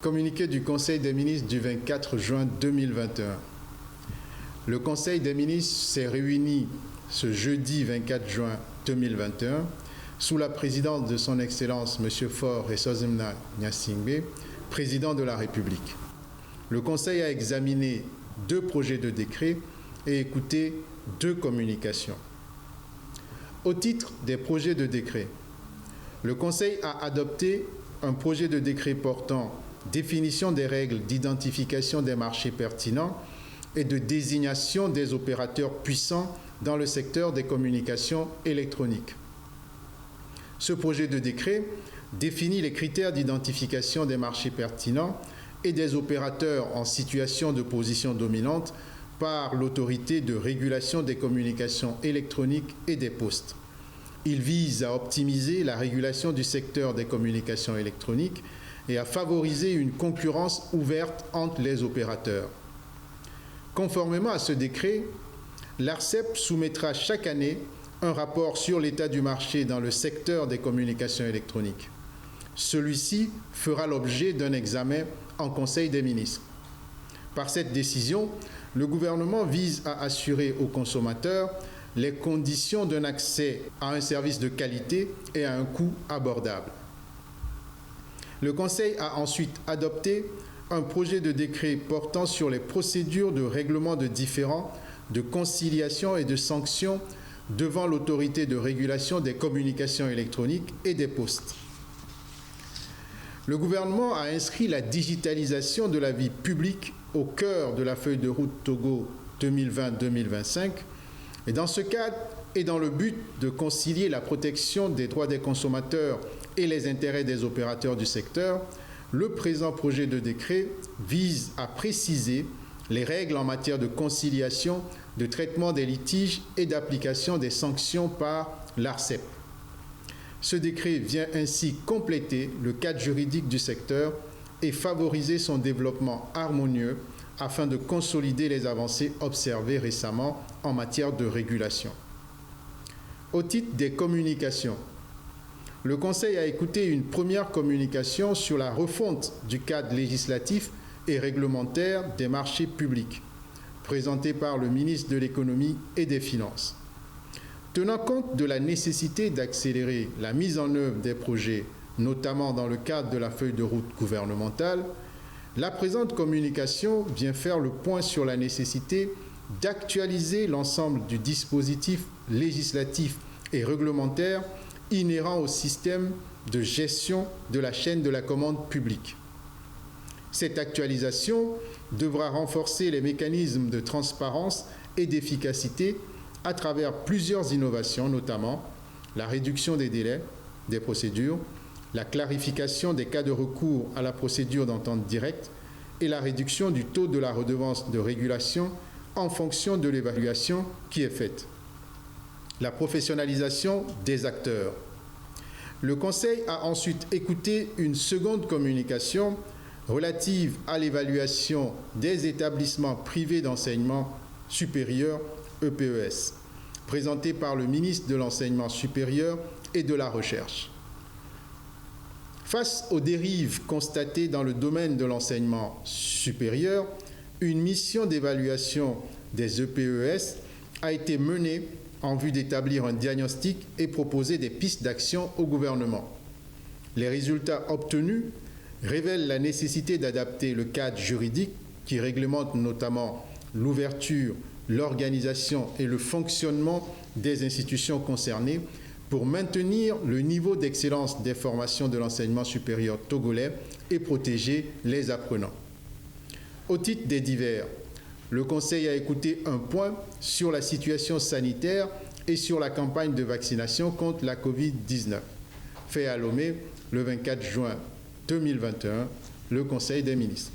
Communiqué du Conseil des ministres du 24 juin 2021. Le Conseil des ministres s'est réuni ce jeudi 24 juin 2021 sous la présidence de son Excellence M. Faure Esozimna Gnassingbé, président de la République. Le Conseil a examiné 2 projets de décret et écouté 2 communications. Au titre des projets de décret, le Conseil a adopté un projet de décret portant définition des règles d'identification des marchés pertinents et de désignation des opérateurs puissants dans le secteur des communications électroniques. Ce projet de décret définit les critères d'identification des marchés pertinents et des opérateurs en situation de position dominante par l'autorité de régulation des communications électroniques et des postes. Il vise à optimiser la régulation du secteur des communications électroniques et à favoriser une concurrence ouverte entre les opérateurs. Conformément à ce décret, l'ARCEP soumettra chaque année un rapport sur l'état du marché dans le secteur des communications électroniques. Celui-ci fera l'objet d'un examen en Conseil des ministres. Par cette décision, le gouvernement vise à assurer aux consommateurs les conditions d'un accès à un service de qualité et à un coût abordable. Le Conseil a ensuite adopté un projet de décret portant sur les procédures de règlement de différends, de conciliation et de sanctions devant l'autorité de régulation des communications électroniques et des postes. Le gouvernement a inscrit la digitalisation de la vie publique au cœur de la feuille de route Togo 2020-2025 et dans ce cadre et dans le but de concilier la protection des droits des consommateurs et les intérêts des opérateurs du secteur, le présent projet de décret vise à préciser les règles en matière de conciliation, de traitement des litiges et d'application des sanctions par l'ARCEP. Ce décret vient ainsi compléter le cadre juridique du secteur et favoriser son développement harmonieux afin de consolider les avancées observées récemment en matière de régulation. Au titre des communications, le Conseil a écouté une première communication sur la refonte du cadre législatif et réglementaire des marchés publics, présentée par le ministre de l'Économie et des Finances. Tenant compte de la nécessité d'accélérer la mise en œuvre des projets, notamment dans le cadre de la feuille de route gouvernementale, la présente communication vient faire le point sur la nécessité d'actualiser l'ensemble du dispositif législatif et réglementaire inhérent au système de gestion de la chaîne de la commande publique. Cette actualisation devra renforcer les mécanismes de transparence et d'efficacité à travers plusieurs innovations, notamment la réduction des délais des procédures, la clarification des cas de recours à la procédure d'entente directe et la réduction du taux de la redevance de régulation en fonction de l'évaluation qui est faite. La professionnalisation des acteurs. Le Conseil a ensuite écouté une seconde communication relative à l'évaluation des établissements privés d'enseignement supérieur, EPES, présentée par le ministre de l'Enseignement supérieur et de la Recherche. Face aux dérives constatées dans le domaine de l'enseignement supérieur, une mission d'évaluation des EPES a été menée en vue d'établir un diagnostic et proposer des pistes d'action au gouvernement. Les résultats obtenus révèlent la nécessité d'adapter le cadre juridique qui réglemente notamment l'ouverture, l'organisation et le fonctionnement des institutions concernées pour maintenir le niveau d'excellence des formations de l'enseignement supérieur togolais et protéger les apprenants. Au titre des divers, le Conseil a écouté un point sur la situation sanitaire et sur la campagne de vaccination contre la Covid-19, fait à Lomé le 24 juin 2021, le Conseil des ministres.